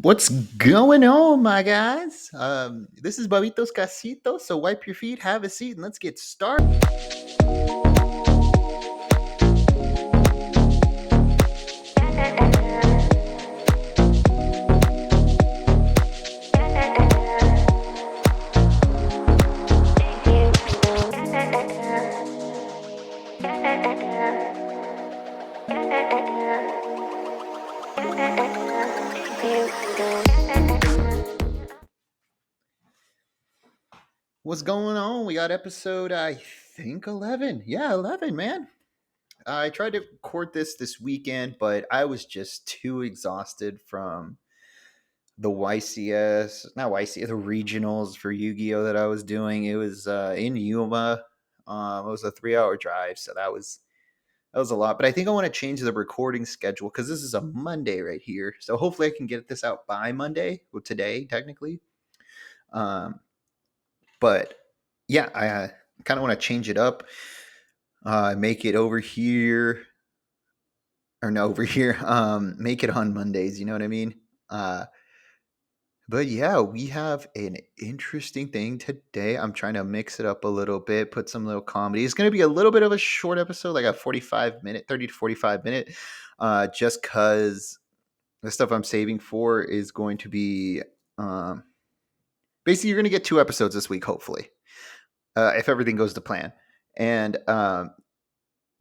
What's going on, my guys? This is Babitos Casito, so wipe your feet, have a seat, and let's get started. What's going on? We got episode, I think, 11. Yeah, 11, man. I tried to record this weekend, but I was just too exhausted from the YCS, not YCS, the regionals for Yu Gi Oh! That I was doing. It was in Yuma. It was a 3 hour drive, so that was a lot. But I think I want to change the recording schedule because this is a Monday right here. So hopefully I can get this out by Monday, well, today, technically. Um, but yeah, I kind of want to change it up, make it over here, or no, over here, make it on Mondays. You know what I mean? Uh, but yeah, we have an interesting thing today. I'm trying to mix it up a little bit, put some little comedy. It's going to be a little bit of a short episode, like a 45 minute, 30 to 45 minute, just because the stuff I'm saving for is going to be um, basically you're going to get 2 episodes this week, hopefully, if everything goes to plan. And the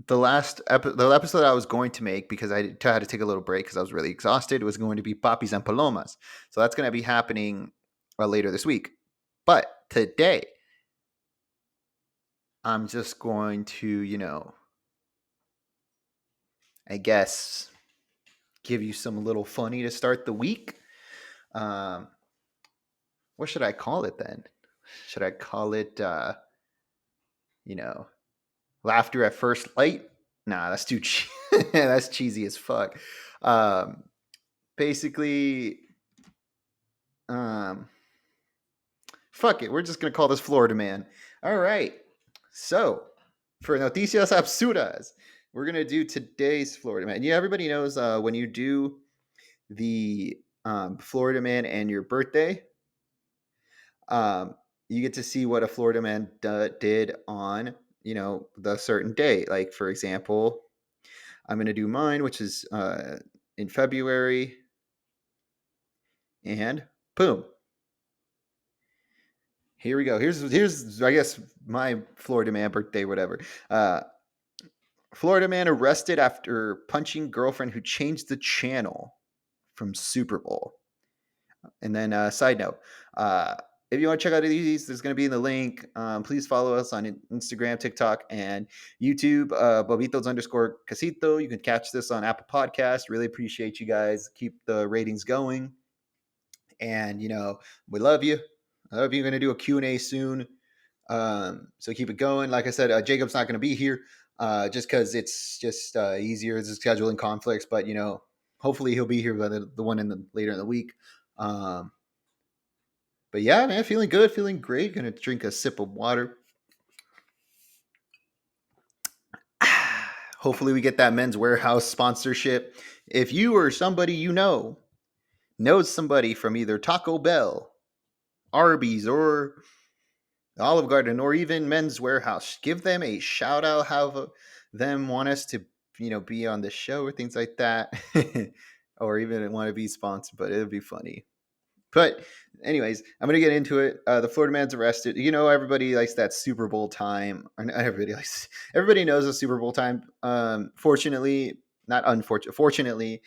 episode I was going to make because I had to take a little break because I was really exhausted was going to be Papis and Palomas. So that's going to be happening later this week. But today, I'm just going to, I guess, give you some little funny to start the week. Um, what should I call it then? Should I call it, you know, laughter at first light? Nah, that's too that's cheesy as fuck. Um, basically, um, fuck it. We're just gonna call this Florida Man. All right. So for noticias absurdas, we're gonna do today's Florida Man. Yeah, everybody knows when you do the Florida Man and your birthday, um, you get to see what a Florida Man did on the certain day. Like for example, I'm gonna do mine, which is in February, and boom, here we go. Here's I guess my Florida Man birthday, whatever. Uh, Florida man arrested after punching girlfriend who changed the channel from Super Bowl. And then, side note, uh, if you want to check out these, there's going to be in the link. Please follow us on Instagram, TikTok, and YouTube. Bobitos underscore Casito. You can catch this on Apple Podcast. Really appreciate you guys. Keep the ratings going. And, we love you. I hope you're going to do a Q&A soon. So keep it going. Like I said, Jacob's not going to be here just because it's just easier to scheduling conflicts. But hopefully he'll be here by the one later in the week. Um, but yeah, man, feeling good, feeling great. Gonna drink a sip of water. Hopefully we get that Men's Warehouse sponsorship. If you or somebody knows somebody from either Taco Bell, Arby's, or Olive Garden, or even Men's Warehouse, give them a shout out. Have them want us to, be on the show or things like that, or even want to be sponsored. But it would be funny. But anyways, I'm gonna get into it. The Florida man's arrested. Everybody likes that Super Bowl time. Or not everybody likes. Everybody knows the Super Bowl time. Fortunately, not unfortunately. Fortunately,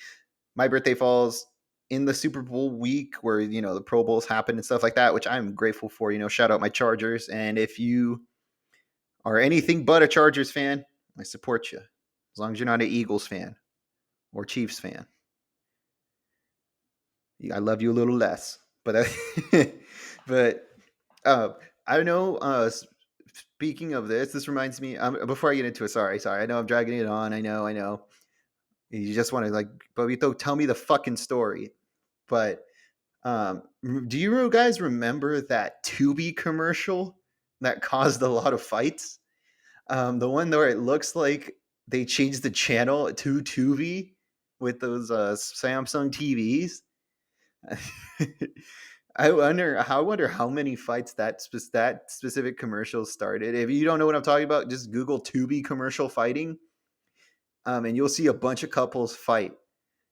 my birthday falls in the Super Bowl week where the Pro Bowls happen and stuff like that, which I'm grateful for. Shout out my Chargers, and if you are anything but a Chargers fan, I support you. As long as you're not an Eagles fan or Chiefs fan, I love you a little less. But but I know. Speaking of this reminds me. Before I get into it, sorry. I know I'm dragging it on. I know. You just want to like, Bobito, tell me the fucking story. But do you guys remember that Tubi commercial that caused a lot of fights? The one where it looks like they changed the channel to Tubi with those Samsung TVs. I wonder how many fights that specific commercial started. If you don't know what I'm talking about, just Google Tubi commercial fighting, and you'll see a bunch of couples fight,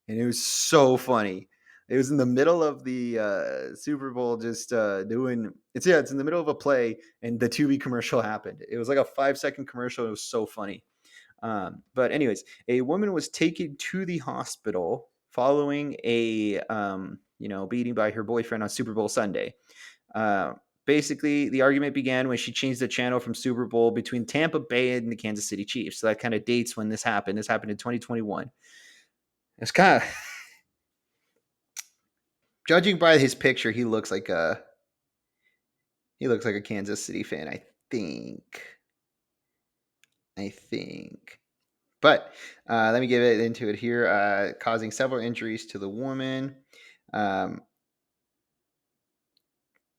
and it was so funny. It was in the middle of the Super Bowl, just doing it's in the middle of a play, and the Tubi commercial happened. It was like a 5-second commercial. It was so funny. But anyways, a woman was taken to the hospital following a beating by her boyfriend on Super Bowl Sunday. Uh, Basically, the argument began when she changed the channel from Super Bowl between Tampa Bay and the Kansas City Chiefs. So that kind of dates when this happened. This happened in 2021. It's kind of judging by his picture, he looks like a Kansas City fan. Think. I think. But let me get into it here. Causing several injuries to the woman. Um,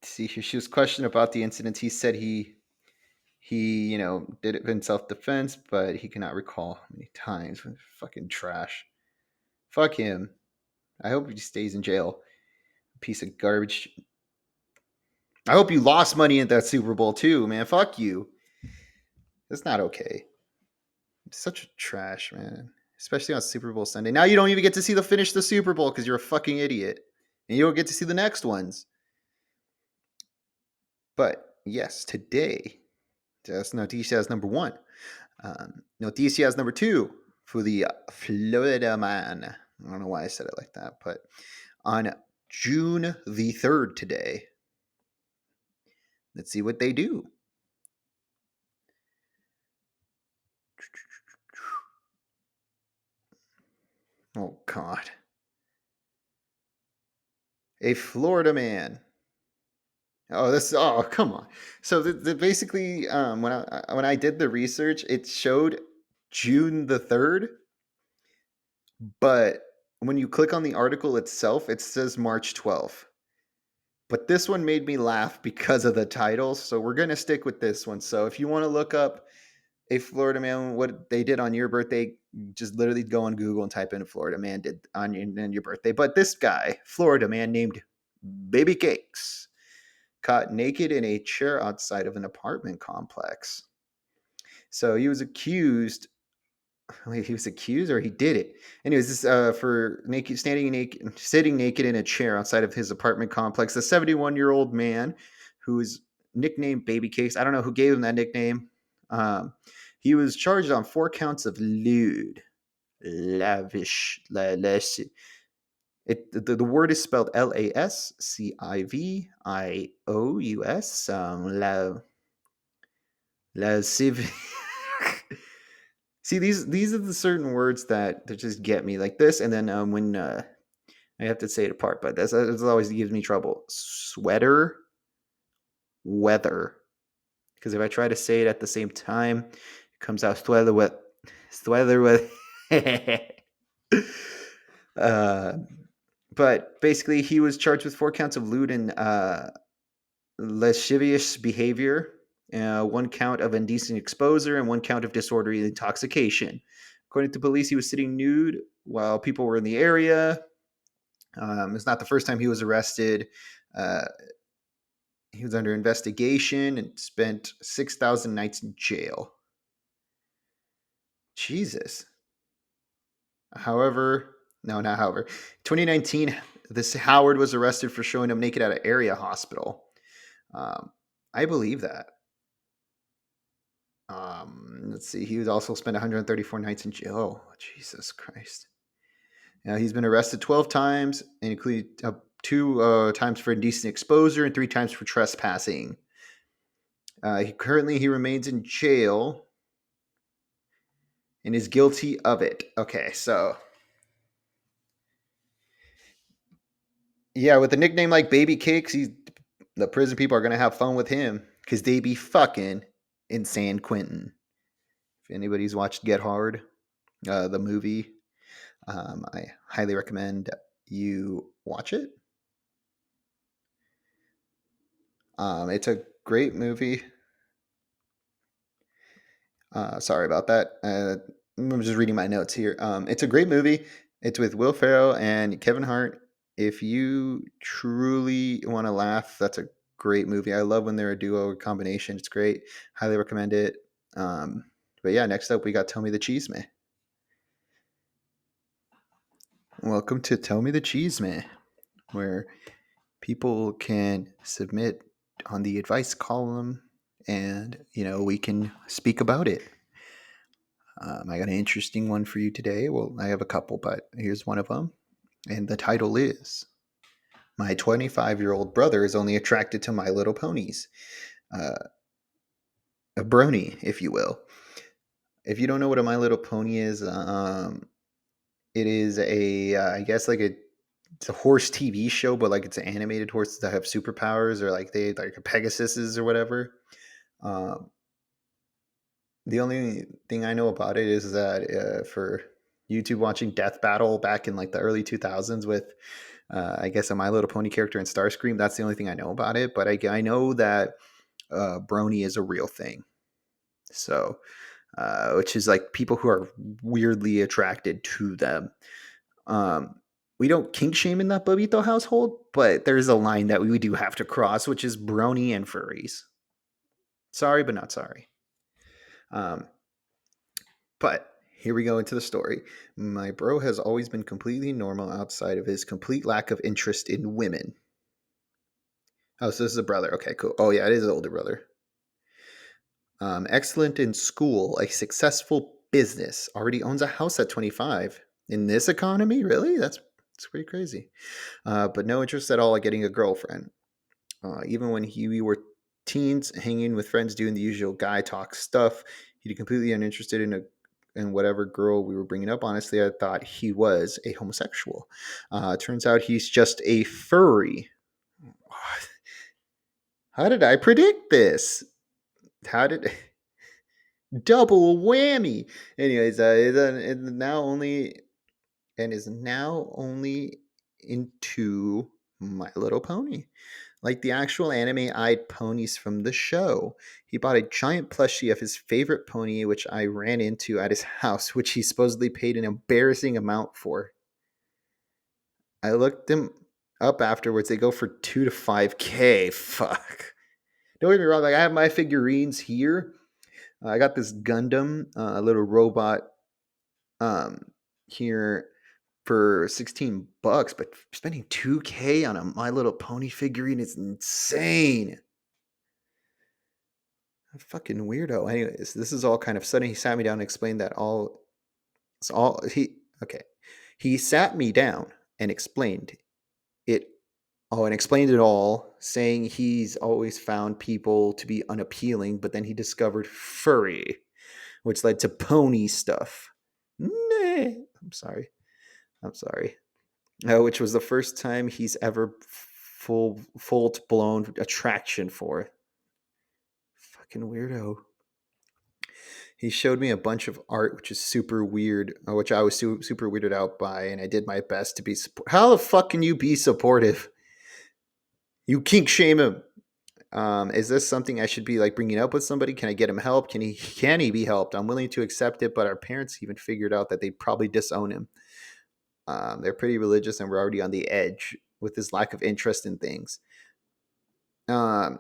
see here, she was questioned about the incident. He said he did it in self defense, but he cannot recall how many times. Fucking trash. Fuck him. I hope he stays in jail. Piece of garbage. I hope you lost money at that Super Bowl too, man. Fuck you. That's not okay. Such a trash, man. Especially on Super Bowl Sunday. Now you don't even get to see the finish of the Super Bowl because you're a fucking idiot. And you don't get to see the next ones. But yes, today, that's noticias number one. Noticias number two for the Florida man. I don't know why I said it like that, but on June the 3rd today, let's see what they do. Oh, God. A Florida man. Oh, come on. So basically, when I did the research, it showed June the 3rd, but when you click on the article itself, it says March 12th. But this one made me laugh because of the title, so we're gonna stick with this one. So if you want to look up a Florida man, what they did on your birthday, just literally go on Google and type in Florida man did on your birthday. But this guy, Florida man named Baby Cakes, caught naked in a chair outside of an apartment complex. So he was accused. Wait, he was accused or he did it? Anyways, this for sitting naked in a chair outside of his apartment complex. A 71-year-old man who is nicknamed Baby Cakes. I don't know who gave him that nickname. He was charged on 4 counts of lewd, lavish, the word is spelled Lascivious. Lasciv. See, these are the certain words that just get me like this, and then when I have to say it apart, but that's always gives me trouble. Sweater, weather, because if I try to say it at the same time, it comes out sweater with. uh, but basically, he was charged with 4 counts of lewd and lascivious behavior, 1 count of indecent exposure, and 1 count of disorderly intoxication. According to police, he was sitting nude while people were in the area. It's not the first time he was arrested. Uh, he was under investigation and spent 6,000 nights in jail. Jesus. However, no, not however. 2019, this Howard was arrested for showing him naked at an area hospital. I believe that. Let's see. He was also spent 134 nights in jail. Oh, Jesus Christ. He's been arrested 12 times, including 2 times for indecent exposure and 3 times for trespassing. He remains in jail and is guilty of it. Okay, so yeah, with a nickname like Baby Cakes, the prison people are gonna have fun with him because they be fucking in San Quentin. If anybody's watched Get Hard, the movie, I highly recommend you watch it. It's a great movie. Sorry about that. I'm just reading my notes here. It's a great movie. It's with Will Ferrell and Kevin Hart. If you truly want to laugh, that's a great movie. I love when they're a duo or combination. It's great. Highly recommend it. Um, but yeah, next up we got Tell Me the Cheese Man. Welcome to Tell Me the Cheese Man, where people can submit on the advice column and we can speak about it. I got an interesting one for you today. Well, I have a couple, but here's one of them. And the title is My 25-year-old brother is only attracted to My Little Ponies. Uh, a brony, if you will. If you don't know what a My Little Pony is, it is I guess it's a horse TV show, but like it's an animated horse that have superpowers, or like they like Pegasuses or whatever. Um, the only thing I know about it is that for YouTube watching Death Battle back in like the early 2000s with I guess a My Little Pony character in Starscream. That's the only thing I know about it. But I know that brony is a real thing. So, which is like people who are weirdly attracted to them. Um, we don't kink shame in that Bobito household, but there's a line that we do have to cross, which is brony and furries. Sorry, but not sorry. Um, but here we go into the story. My bro has always been completely normal outside of his complete lack of interest in women. Oh, so this is a brother. Okay, cool. Oh, yeah, it is an older brother. Excellent in school, a successful business, already owns a house at 25. In this economy, really? That's pretty crazy. But no interest at all in getting a girlfriend. Even when we were teens, hanging with friends, doing the usual guy talk stuff, he'd completely uninterested in whatever girl we were bringing up. Honestly, I thought he was a homosexual. Turns out he's just a furry. How did I predict this? How did double whammy? Anyways, is now only into My Little Pony. Like the actual anime eyed ponies from the show. He bought a giant plushie of his favorite pony, which I ran into at his house, which he supposedly paid an embarrassing amount for. I looked them up afterwards. They go for 2 to 5K. Fuck. Don't get me wrong. Like, I have my figurines here. I got this Gundam, a little robot um, here for $16, but spending 2K on a My Little Pony figurine is insane. A fucking weirdo. Anyways, this is all kind of sudden. He sat me down and explained that all. It's all he. Okay, he sat me down and explained it. Oh, and explained it all, saying he's always found people to be unappealing, but then he discovered furry, which led to pony stuff. Nah, I'm sorry. I'm sorry. Which was the first time he's ever full blown attraction for. Fucking weirdo. He showed me a bunch of art, which is super weird, which I was super weirded out by, and I did my best to be. How the fuck can you be supportive? You kink shame him. Is this something I should be like bringing up with somebody? Can I get him help? Can he be helped? I'm willing to accept it, but our parents even figured out that they'd probably disown him. They're pretty religious, and we're already on the edge with his lack of interest in things. Um,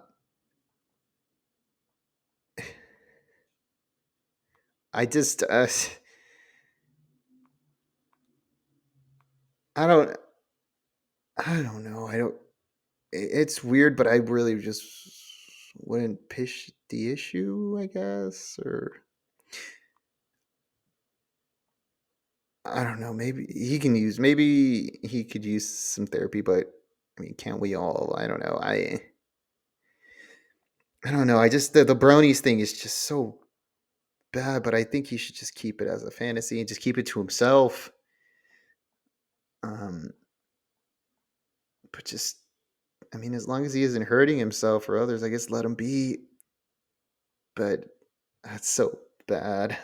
I just, I don't, I don't know. I don't. It's weird, but I really just wouldn't push the issue, I guess, or I don't know. Maybe he could use some therapy, but I mean, can't we all? I don't know. I don't know. I just the bronies thing is just so bad, but I think he should just keep it as a fantasy and just keep it to himself. Um, but just, I mean, as long as he isn't hurting himself or others, I guess let him be. But that's so bad.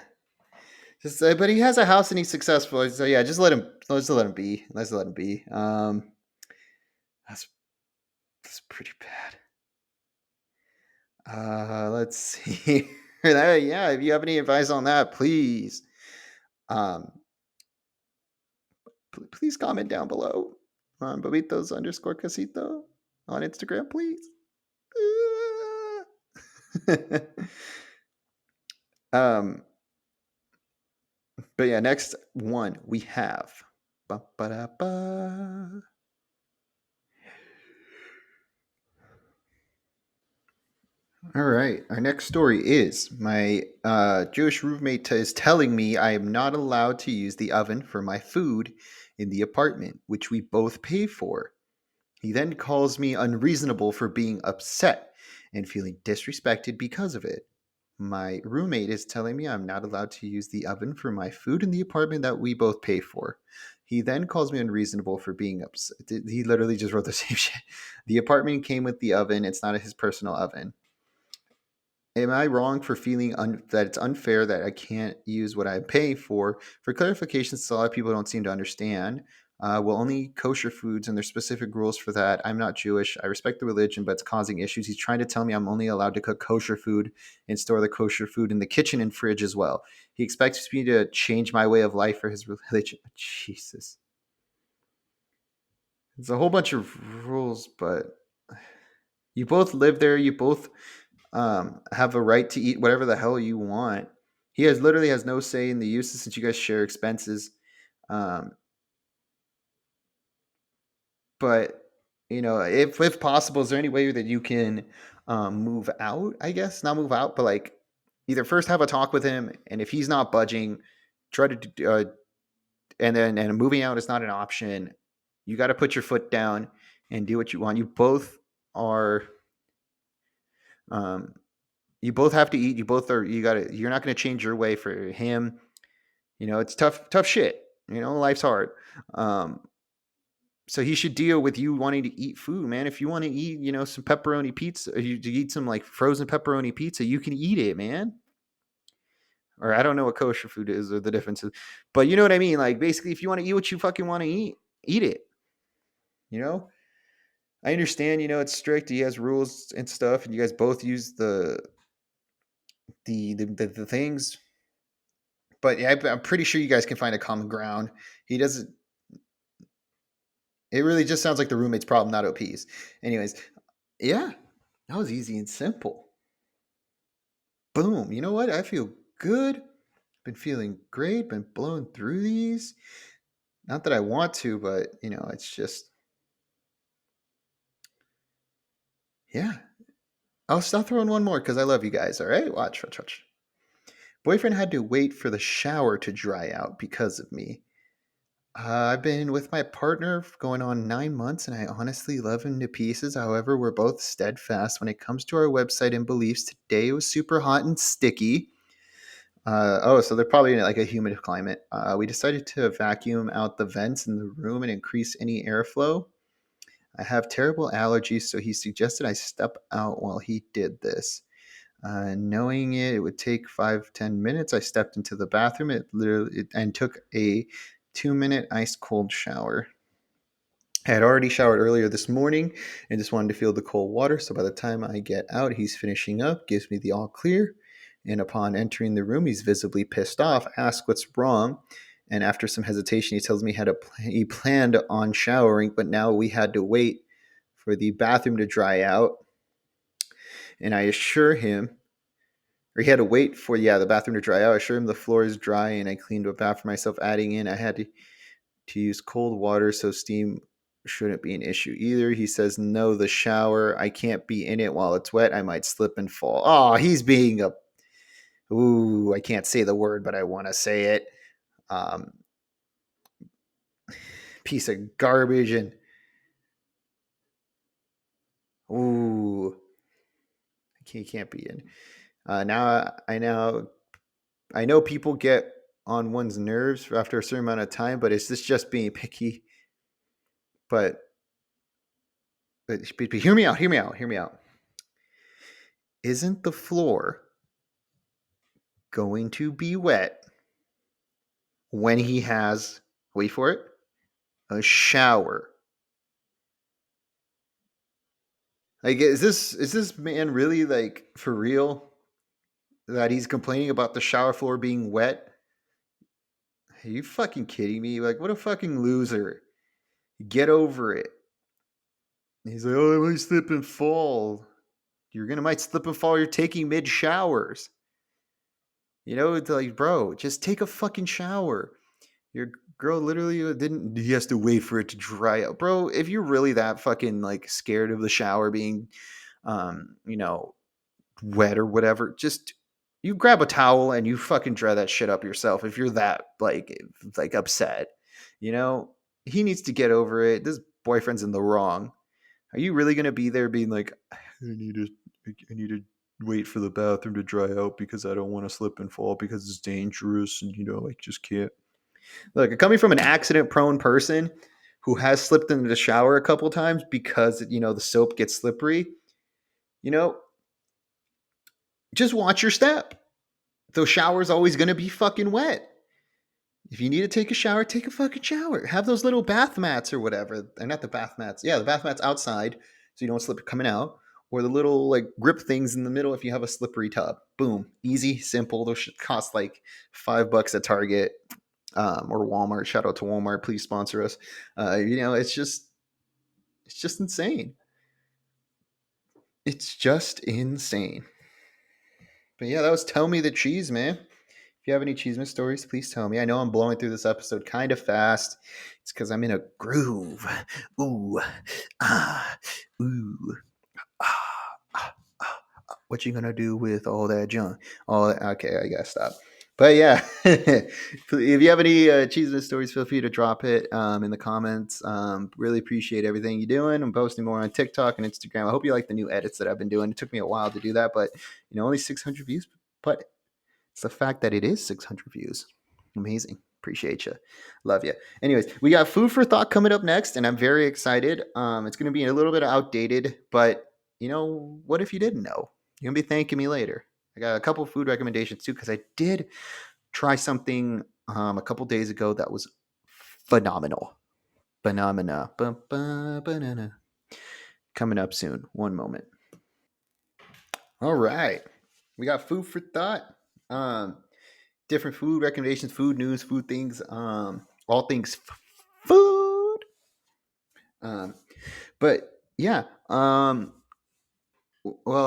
Just, but he has a house and he's successful. So yeah, just let him. Let's let him be. Let's let him be. That's that's pretty bad. Let's see. Yeah, if you have any advice on that, um, please comment down below. on Bobitos underscore Casito on Instagram, please. um, but yeah, next one we have. Ba-ba-da-ba. All right. Our next story is my Jewish roommate is telling me I am not allowed to use the oven for my food in the apartment, which we both pay for. He then calls me unreasonable for being upset and feeling disrespected because of it. My roommate is telling me I'm not allowed to use the oven for my food in the apartment that we both pay for. He then calls me unreasonable for being upset. He literally just wrote the same shit. The apartment came with the oven, it's not his personal oven. Am I wrong for feeling that it's unfair that I can't use what I pay for? For clarification, since a lot of people don't seem to understand, well, only kosher foods and there's specific rules for that. I'm not Jewish. I respect the religion, but it's causing issues. He's trying to tell me I'm only allowed to cook kosher food and store the kosher food in the kitchen and fridge as well. He expects me to change my way of life for his religion. Jesus. It's a whole bunch of rules, but you both live there. You both have a right to eat whatever the hell you want. He has literally has no say in the uses since you guys share expenses. Um, but if possible, is there any way that you can move out? I guess not move out, but like either first have a talk with him, and if he's not budging, try to and moving out is not an option. You got to put your foot down and do what you want. You both are um, you both have to eat. You both are. You're not going to change your way for him. It's tough shit. Life's hard. Um, so he should deal with you wanting to eat food, man. If you want to eat, some pepperoni pizza, or you to eat some like frozen pepperoni pizza, you can eat it, man. Or I don't know what kosher food is or the differences, but you know what I mean. Like basically, if you want to eat what you fucking want to eat it. You know, I understand. It's strict. He has rules and stuff, and you guys both use the things. But yeah, I'm pretty sure you guys can find a common ground. He doesn't. It really just sounds like the roommate's problem, not OP's. Anyways, yeah, that was easy and simple. Boom. You know what? I feel good. Been feeling great. Been blowing through these. Not that I want to, but it's just yeah. I'll stop throwing one more because I love you guys. All right, watch. Boyfriend had to wait for the shower to dry out because of me. I've been with my partner going on 9 months, and I honestly love him to pieces. However, we're both steadfast when it comes to our website and beliefs. Today it was super hot and sticky. So they're probably in like a humid climate. We decided to vacuum out the vents in the room and increase any airflow. I have terrible allergies, so he suggested I step out while he did this. Knowing it would take 5-10 minutes, I stepped into the bathroom. And took a 2-minute ice cold shower. I had already showered earlier this morning and just wanted to feel the cold water. So by the time I get out, he's finishing up, gives me the all clear. And upon entering the room, he's visibly pissed off, asks what's wrong. And after some hesitation, he tells me he planned on showering, but now we had to wait for the bathroom to dry out. And I assure him, or he had to wait for, the bathroom to dry out. I assure him the floor is dry and I cleaned up after myself, adding in I had to use cold water so steam shouldn't be an issue either. He says, no, the shower, I can't be in it while it's wet. I might slip and fall. Oh, he's being I can't say the word, but I want to say it. Um, Piece of garbage. And, he can't be in. Now I know people get on one's nerves after a certain amount of time, but is this just being picky? But hear me out. Isn't the floor going to be wet when he has, wait for it, a shower? Like, is this man really like for real that he's complaining about the shower floor being wet? Are you fucking kidding me? Like, what a fucking loser. Get over it. He's like, oh, I might slip and fall. You're gonna might slip and fall. You're taking mid showers. It's like, bro, just take a fucking shower. Your girl literally didn't. He has to wait for it to dry up, bro. If you're really that fucking like scared of the shower being, um, you know, wet or whatever, just you grab a towel and you fucking dry that shit up yourself. If you're that like upset, you know, he needs to get over it. This boyfriend's in the wrong. Are you really gonna be there being like, I need to wait for the bathroom to dry out because I don't want to slip and fall because it's dangerous and I just can't. Look, coming from an accident prone person who has slipped into the shower a couple times because the soap gets slippery, you know, just watch your step. The shower's always gonna be fucking wet. If you need to take a shower, take a fucking shower. Have those little bath mats or whatever. They're not the bath mats. Yeah, the bath mats outside so you don't slip coming out. Or the little like grip things in the middle if you have a slippery tub. Boom. Easy, simple. Those should cost like $5 at Target or Walmart. Shout out to Walmart. Please sponsor us. It's just insane. It's just insane. But yeah, that was Tell Me the Cheese, man. If you have any Cheeseman stories, please tell me. I know I'm blowing through this episode kind of fast. It's because I'm in a groove. Ooh, ah, ooh, ah, ah, ah. What you gonna do with all that junk? All that? Okay, I gotta stop. But yeah, if you have any Cheeseman stories, feel free to drop it in the comments. Really appreciate everything you're doing. I'm posting more on TikTok and Instagram. I hope you like the new edits that I've been doing. It took me a while to do that, but only 600 views. But it's the fact that it is 600 views. Amazing. Appreciate you. Love you. Anyways, we got food for thought coming up next, and I'm very excited. It's going to be a little bit outdated, but what if you didn't know? You're going to be thanking me later. I got a couple food recommendations too, because I did try something a couple days ago that was phenomenal. Phenomena. Banana. Coming up soon. One moment. All right. We got food for thought. Um, Different food recommendations, food news, food things, all things food. Um, but yeah, well,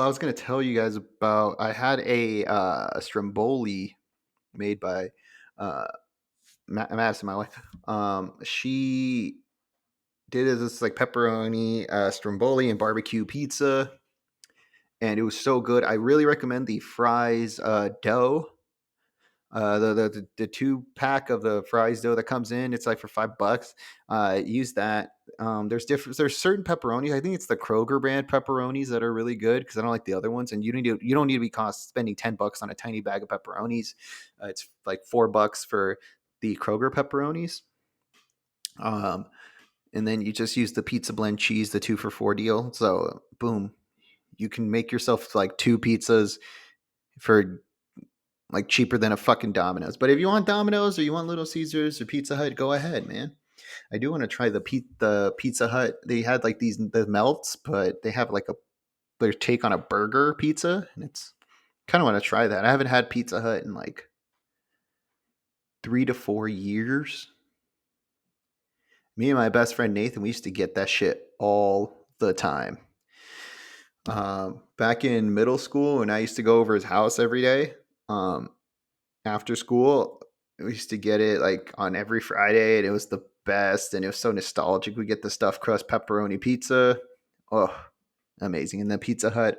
I was gonna tell you guys about. I had a stromboli made by uh, Madison, my wife. She did this like pepperoni stromboli and barbecue pizza, and it was so good. I really recommend the fries dough. The 2 pack of the fries dough that comes in, it's like for $5. Use that. There's certain pepperonis. I think it's the Kroger brand pepperonis that are really good because I don't like the other ones. And you don't need to be spending $10 on a tiny bag of pepperonis. It's like $4 for the Kroger pepperonis. Um, and then you just use the pizza blend cheese, the 2 for $4 deal. So boom, you can make yourself like 2 pizzas for like cheaper than a fucking Domino's. But if you want Domino's or you want Little Caesars or Pizza Hut, go ahead, man. I do want to try the Pizza Hut. They had like the melts, but they have like their take on a burger pizza, and it's kind of want to try that. I haven't had Pizza Hut in like 3 to 4 years. Me and my best friend Nathan, we used to get that shit all the time. Back in middle school, when I used to go over his house every day, after school, we used to get it like on every Friday, and it was the best. And it was so nostalgic. We get the stuffed crust pepperoni pizza. Oh, amazing! And the Pizza Hut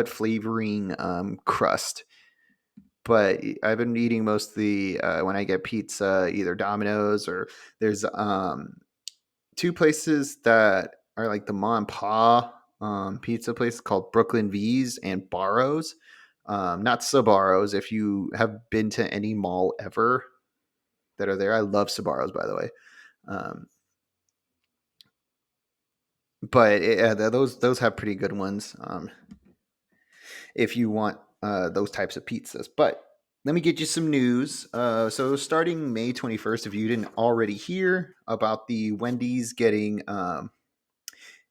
flavoring crust. But I've been eating mostly when I get pizza, either Domino's or there's 2 places that are like the mom and pa pizza place called Brooklyn V's and Barrows. Not Sabaros. If you have been to any mall ever that are there, I love Sabaros, by the way. Um, but those have pretty good ones if you want those types of pizzas. But let me get you some news. So starting May 21st, if you didn't already hear about the Wendy's getting a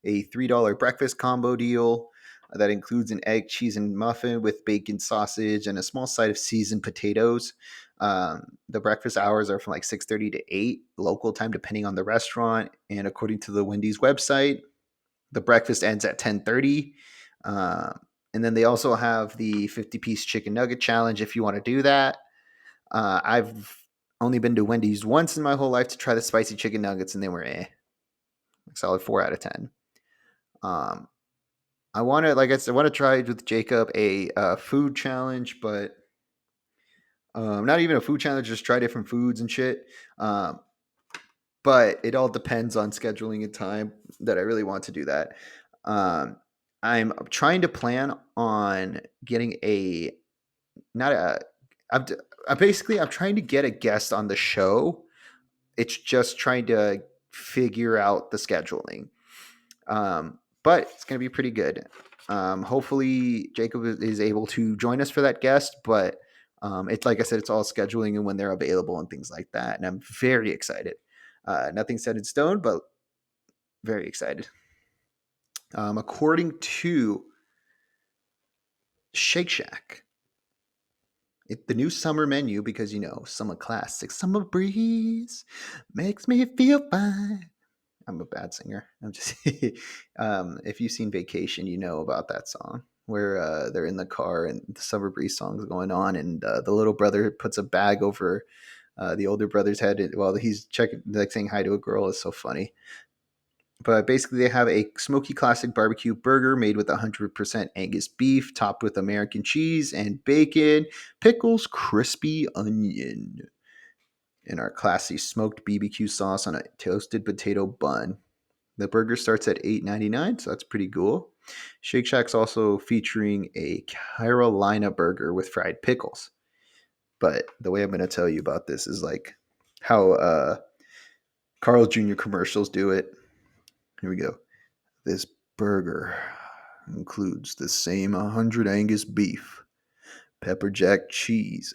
$3 breakfast combo deal that includes an egg, cheese, and muffin with bacon, sausage, and a small side of seasoned potatoes. The breakfast hours are from like 6:30 to 8 local time, depending on the restaurant. And according to the Wendy's website, the breakfast ends at 10:30. Uh, and then they also have the 50-piece chicken nugget challenge if you want to do that. I've only been to Wendy's once in my whole life to try the spicy chicken nuggets, and they were like solid 4 out of 10. Um, I want to, like I said, I want to try with Jacob a food challenge, but not even a food challenge, just try different foods and shit. Um, but it all depends on scheduling a time that I really want to do that. Um, I'm trying to plan on getting a not a. I'm, I'm trying to get a guest on the show. It's just trying to figure out the scheduling. But it's going to be pretty good. Hopefully, Jacob is able to join us for that guest. But it's like I said, it's all scheduling and when they're available and things like that. And I'm very excited. Nothing set in stone, but very excited. According to Shake Shack, the new summer menu, because summer classic, summer breeze makes me feel fine. I'm a bad singer. I'm just if you've seen Vacation, you know about that song where they're in the car and the Summer Breeze song's going on, and the little brother puts a bag over the older brother's head while he's checking, like saying hi to a girl. Is so funny. But basically, they have a smoky classic barbecue burger made with 100% Angus beef, topped with American cheese and bacon, pickles, crispy onion, and our classy smoked BBQ sauce on a toasted potato bun. The burger starts at $8.99, so that's pretty cool. Shake Shack's also featuring a Carolina burger with fried pickles. But the way I'm going to tell you about this is like how Carl Jr. commercials do it. Here we go. This burger includes the same 100 Angus beef, pepper jack cheese,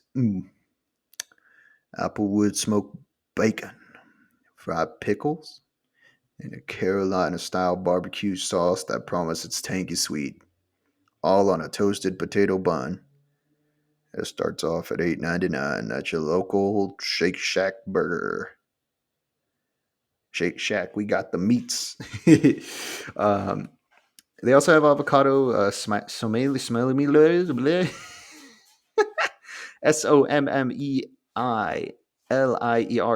applewood smoked bacon, fried pickles, and a Carolina style barbecue sauce that promises it's tangy sweet, all on a toasted potato bun. It starts off at $8.99 at your local Shake Shack burger. Shake Shack, we got the meats. um, they also have avocado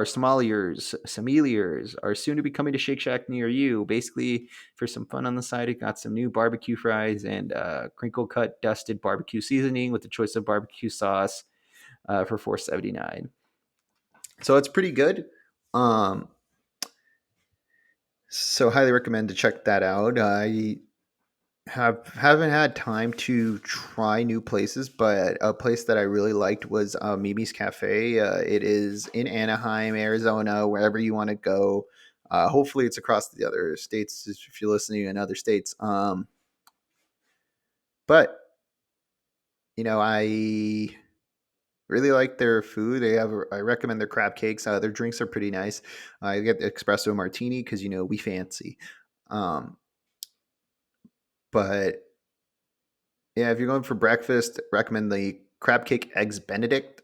sommelier, sommeliers are soon to be coming to Shake Shack near you. Basically, for some fun on the side, it got some new barbecue fries and crinkle cut dusted barbecue seasoning with the choice of barbecue sauce for $4.79. So it's pretty good. Um, so highly recommend to check that out. I haven't had time to try new places, but a place that I really liked was Mimi's Cafe. It is in Anaheim, Arizona, wherever you want to go. Hopefully, it's across the other states if you're listening in other states. But I really like their food. I recommend their crab cakes. Their drinks are pretty nice. I get the espresso martini because we fancy. Um, but yeah, if you're going for breakfast, recommend the crab cake eggs Benedict.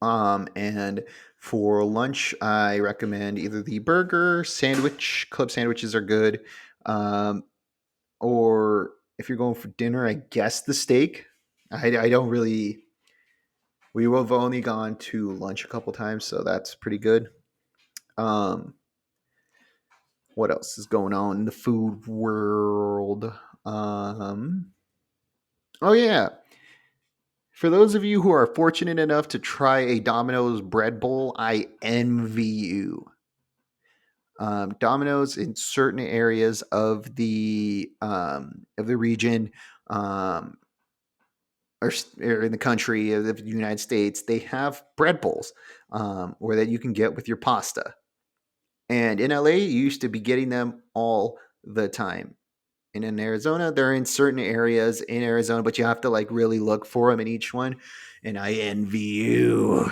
And for lunch, I recommend either the burger sandwich. Club sandwiches are good. Um, or if you're going for dinner, I guess the steak. I don't really. We have only gone to lunch a couple times, so that's pretty good. Um, what else is going on in the food world? Um, oh yeah, for those of you who are fortunate enough to try a Domino's bread bowl, I envy you. Domino's in certain areas of the region, um, or in the country of the United States, they have bread bowls where that you can get with your pasta. And in LA, you used to be getting them all the time. And in Arizona, they're in certain areas in Arizona, but you have to like really look for them in each one. And I envy you.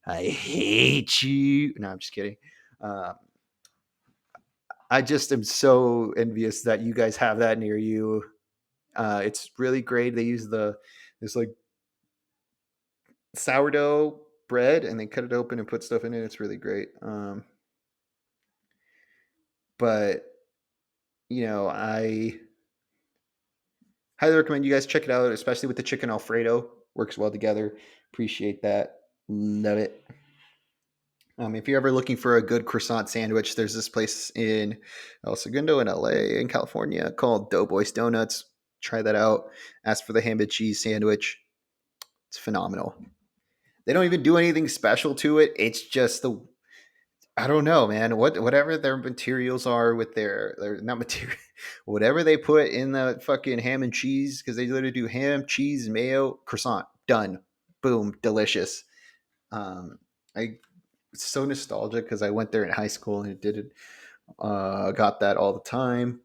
I hate you. No, I'm just kidding. Uh, I just am so envious that you guys have that near you. It's really great. They use this like sourdough. bread and they cut it open and put stuff in it. It's really great. But I highly recommend you guys check it out, especially with the chicken Alfredo. Works well together. Appreciate that. Love it. If you're ever looking for a good croissant sandwich, there's this place in El Segundo in LA in California called Doughboys Donuts. Try that out. Ask for the ham and cheese sandwich. It's phenomenal. They don't even do anything special to it. It's just I don't know, man. Whatever their materials are with their not material, whatever they put in the fucking ham and cheese, because they literally do ham, cheese, mayo, croissant, done, boom, delicious. I It's so nostalgic because I went there in high school and did it. Got that all the time.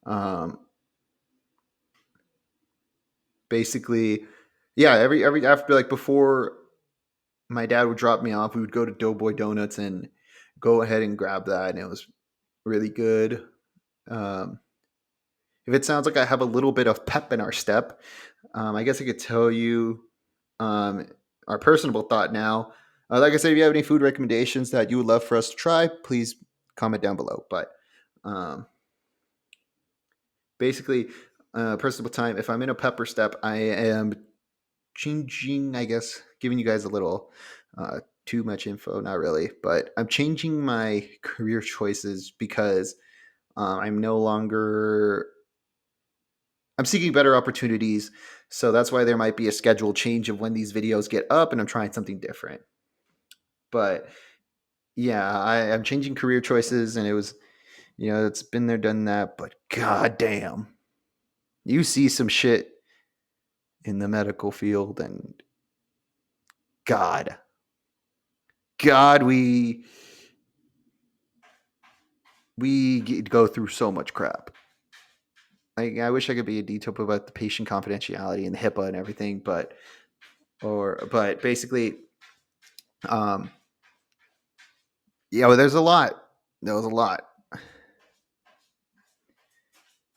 Um, Basically, yeah. Every after like before my dad would drop me off, we would go to Doughboy Donuts and go ahead and grab that, and it was really good. Um, if it sounds like I have a little bit of pep in our step, I guess I could tell you um, our personable thought now. Like I said, if you have any food recommendations that you would love for us to try, please comment down below. But um, basically, personable time. If I'm in a pepper step, I am changing. I guess giving you guys a little too much info, not really, but I'm changing my career choices because I'm no longer. I'm seeking better opportunities, so that's why there might be a schedule change of when these videos get up, and I'm trying something different. But yeah, I'm changing career choices, and it was, it's been there, done that. But goddamn, you see some shit in the medical field, and God, God, go through so much crap. I wish I could be a detail about the patient confidentiality and the HIPAA and everything, but basically, um, yeah, well, there's a lot. There was a lot.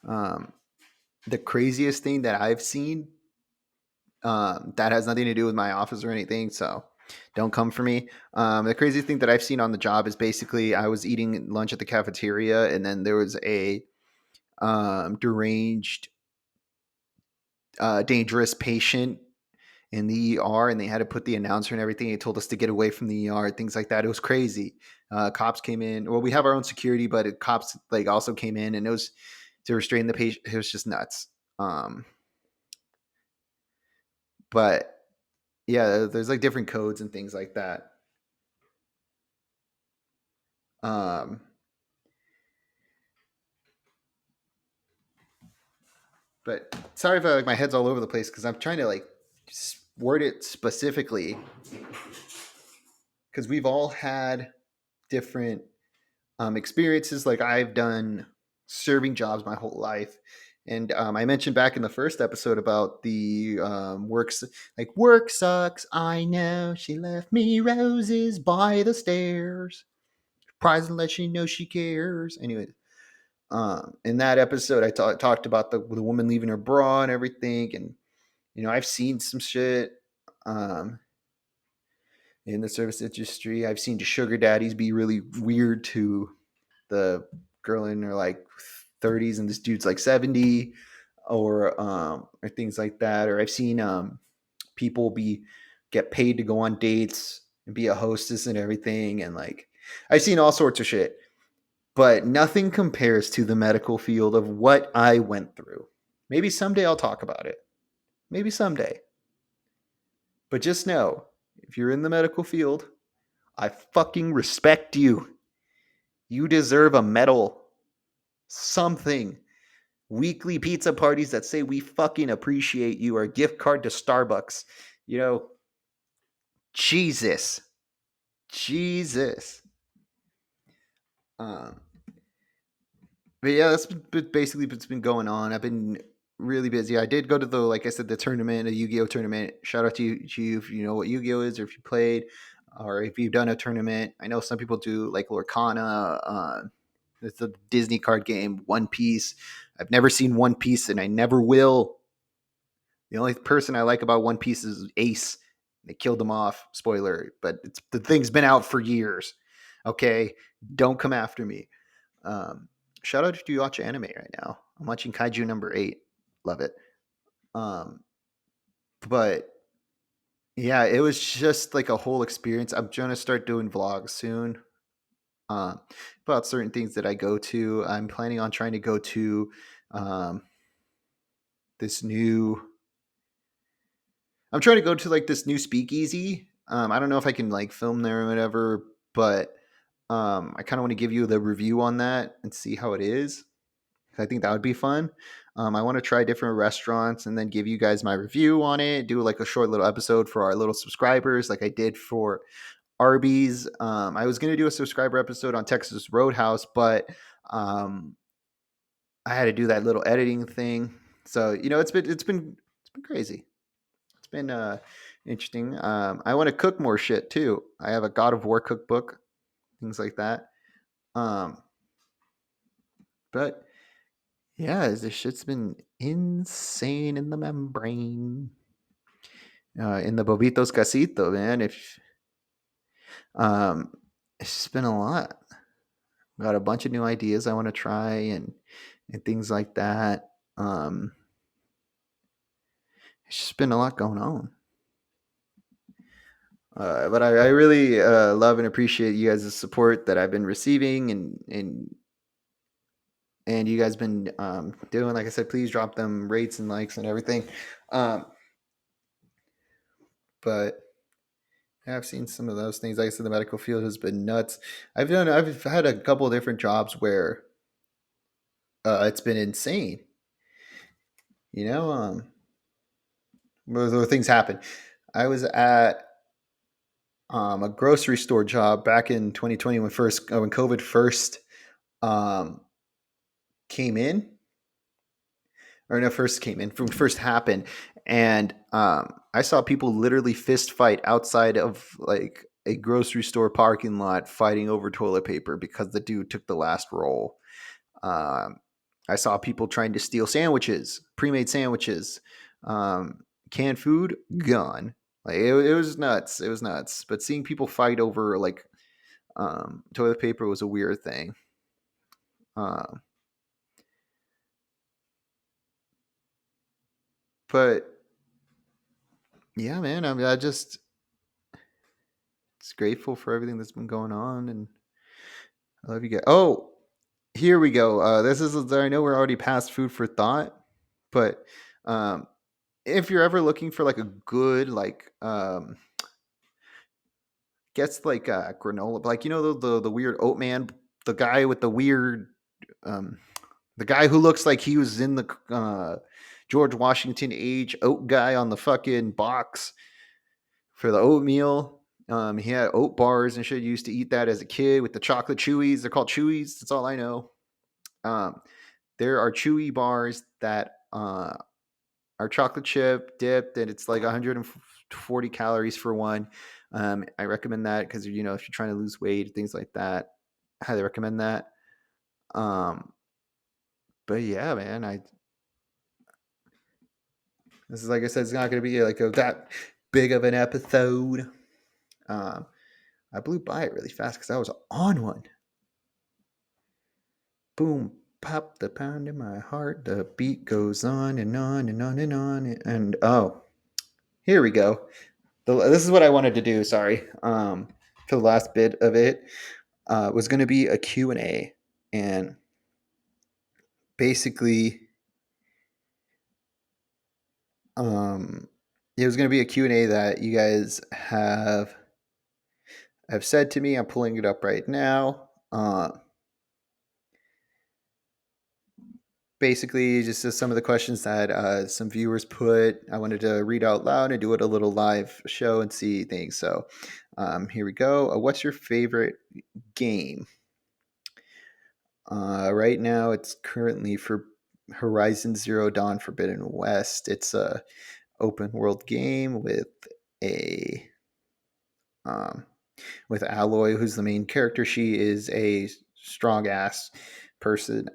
Um, the craziest thing that I've seen, that has nothing to do with my office or anything, so don't come for me. The craziest thing that I've seen on the job is basically I was eating lunch at the cafeteria, and then there was a deranged, dangerous patient in the ER, and they had to put the announcer and everything. They told us to get away from the ER, things like that. It was crazy. Cops came in. Well, we have our own security, but cops like also came in, and it was to restrain the patient. It was just nuts. But yeah, there's like different codes and things like that. Um, but sorry if like my head's all over the place because I'm trying to like word it specifically because we've all had different experiences. Like I've done serving jobs my whole life. And I mentioned back in the first episode about the works, like work sucks. I know she left me roses by the stairs, surprising that she knows she cares. Anyway, in that episode, I talked about the woman leaving her bra and everything, and I've seen some shit um, in the service industry. I've seen the sugar daddies be really weird to the girl in her like 30s and this dude's like 70, or things like that. Or I've seen people get paid to go on dates and be a hostess and everything, and like I've seen all sorts of shit, but nothing compares to the medical field of what I went through. Maybe someday I'll talk about it. Maybe someday. But just know, if you're in the medical field, I fucking respect you. You deserve a medal. Something. Weekly pizza parties that say we fucking appreciate you, or a gift card to Starbucks. You know, Jesus. Jesus. Um, but yeah, that's basically what's been going on. I've been really busy. I did go to like I said, the tournament, a Yu-Gi-Oh tournament. Shout out to you if you know what Yu-Gi-Oh is, or if you played, or if you've done a tournament. I know some people do like Lorcana. It's a Disney card game, One Piece. I've never seen One Piece, and I never will. The only person I like about One Piece is Ace, They killed him off. Spoiler, but the thing's been out for years. Okay, don't come after me. Um, Shout out to you watch anime right now. I'm watching Kaiju number 8. Love it. Um, but yeah, it was just like a whole experience. I'm trying to start doing vlogs soon uh, about certain things that I go to. I'm planning on trying to go to um, this new. I'm trying to go to like this new speakeasy. I don't know if I can like film there or whatever, but I kind of want to give you the review on that and see how it is. I think that would be fun. I want to try different restaurants and then give you guys my review on it. Do like a short little episode for our little subscribers, like I did for Arby's. I was going to do a subscriber episode on Texas Roadhouse, but um, I had to do that little editing thing. So it's been crazy. It's been interesting. I want to cook more shit too. I have a God of War cookbook, things like that. Um, but yeah, this shit's been insane in the membrane. In the Bobitos Casito, man. If it's just been a lot. Got a bunch of new ideas I want to try and things like that. Um, it's just been a lot going on. But I really love and appreciate you guys' support that I've been receiving and you guys been doing. Like I said, please drop them rates and likes and everything. Um, but I've seen some of those things. Like I said, the medical field has been nuts. I've had a couple of different jobs where it's been insane. You know, where things happen. I was at a grocery store job back in 2020 when COVID first um, came in, or no, first came in, first happened, and I saw people literally fist fight outside of like a grocery store parking lot, fighting over toilet paper because the dude took the last roll. Um, I saw people trying to steal sandwiches, pre-made sandwiches, canned food, gone. Like it was nuts. It was nuts. But seeing people fight over like toilet paper was a weird thing. Um, but yeah, man, I mean, it's grateful for everything that's been going on, and I love you guys. Oh, here we go. This is I know we're already past food for thought, but um, if you're ever looking for like a good like gets like granola, like the weird oat man, the guy with the weird, um, the guy who looks like he was in the George Washington age oat guy on the fucking box for the oatmeal. He had oat bars and shit. You used to eat that as a kid with the chocolate chewies. They're called chewies. That's all I know. Um, there are chewy bars that are chocolate chip dipped, and it's like 140 calories for one. I recommend that because if you're trying to lose weight, things like that, I highly recommend that. Um, but yeah, man, I this is like I said, it's not going to be like that big of an episode. Um, I blew by it really fast because I was on one. Boom, pop the pound in my heart. The beat goes on and on and on and on. And oh, here we go. This is what I wanted to do. Sorry, for the last bit of it was going to be a Q and A, and basically, um, it was going to be a Q and A that you guys have said to me. I'm pulling it up right now. Basically, just some of the questions that some viewers put. I wanted to read out loud and do it a little live show and see things. So here we go. What's your favorite game? Right now, it's currently for Horizon Zero Dawn Forbidden West. It's a open world game a um, with Aloy, who's the main character. She is a strong ass person.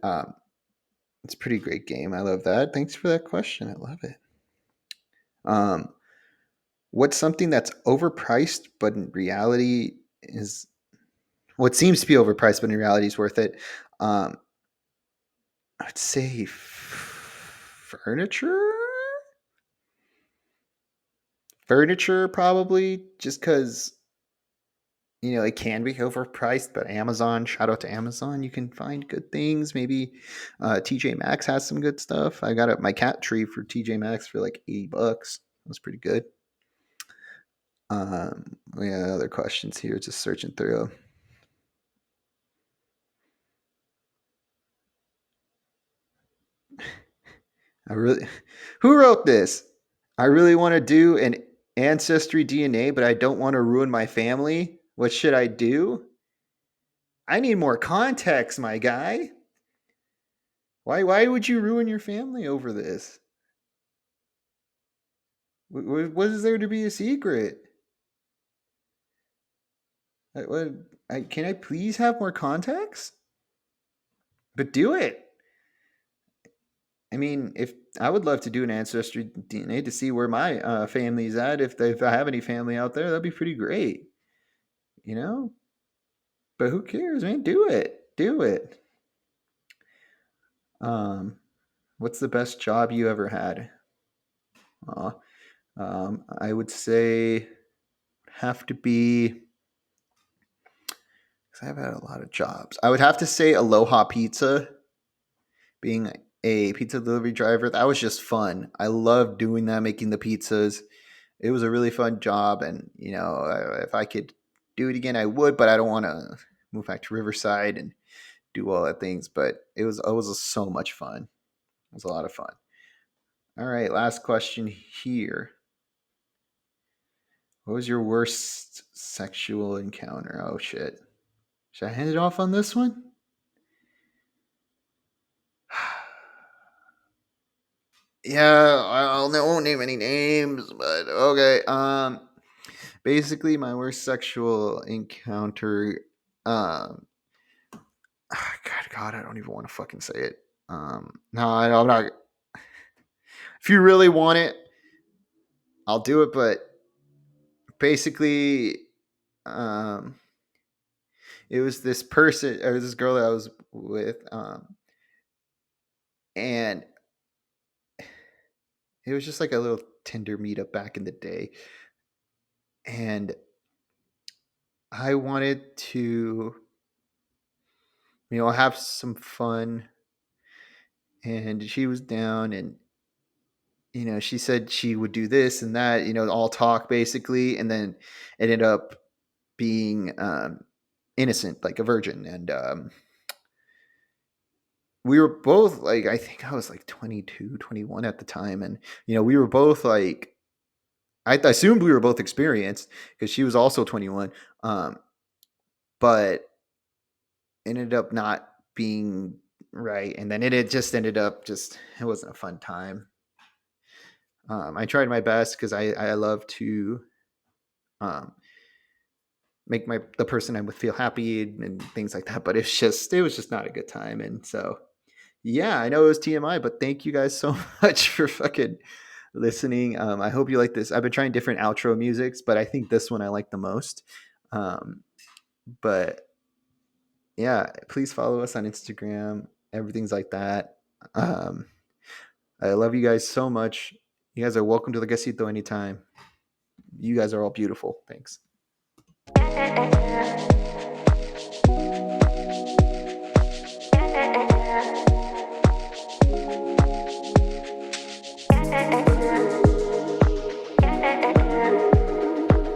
It's a pretty great game. I love that. Thanks for that question. I love it. Um, What's something that's overpriced, but in reality is what seems to be overpriced, but in reality is worth it? Um, I'd say furniture. Furniture, probably, just because it can be overpriced. But Amazon, shout out to Amazon, you can find good things. Maybe TJ Maxx has some good stuff. I got my cat tree for TJ Maxx for like $80. That's pretty good. We got other questions here, just searching through. I really, who wrote this? I really want to do an ancestry DNA, but I don't want to ruin my family. What should I do? I need more context, my guy. Why would you ruin your family over this? What is there to be a secret? Can I please have more context? But do it. I mean, if I would love to do an ancestry DNA to see where my family's at. If I have any family out there, that'd be pretty great. You know. But who cares, man? Do it. Do it. Um, what's the best job you ever had? Uh, I would say have to be, because I've had a lot of jobs. I would have to say Aloha Pizza, being a pizza delivery driver. That was just fun. I loved doing that, making the pizzas. It was a really fun job, and if I could do it again, I would. But I don't want to move back to Riverside and do all that things. But it was so much fun. It was a lot of fun. All right, last question here. What was your worst sexual encounter? Oh shit. Should I hand it off on this one? Yeah, I won't name any names, but okay. Basically, my worst sexual encounter. God, I don't even want to fucking say it. No, I'm not. If you really want it, I'll do it. But basically, um, it was this person or this girl that I was with, and it was just like a little Tinder meetup back in the day, and I wanted to, have some fun, and she was down, and she said she would do this and that, all talk basically, and then it ended up being innocent, like a virgin, and we were both like, I think I was like 22, 21 at the time, and we were both like, I assumed we were both experienced because she was also 21, but ended up not being right, and then it just ended up it wasn't a fun time. I tried my best because I love to um, make the person I'm with feel happy and things like that, but it was just not a good time, and so yeah, I know it was TMI, but thank you guys so much for fucking listening. I hope you like this. I've been trying different outro musics, but I think this one I like the most. But yeah, please follow us on Instagram. Everything's like that. I love you guys so much. You guys are welcome to the Gasito anytime. You guys are all beautiful. Thanks.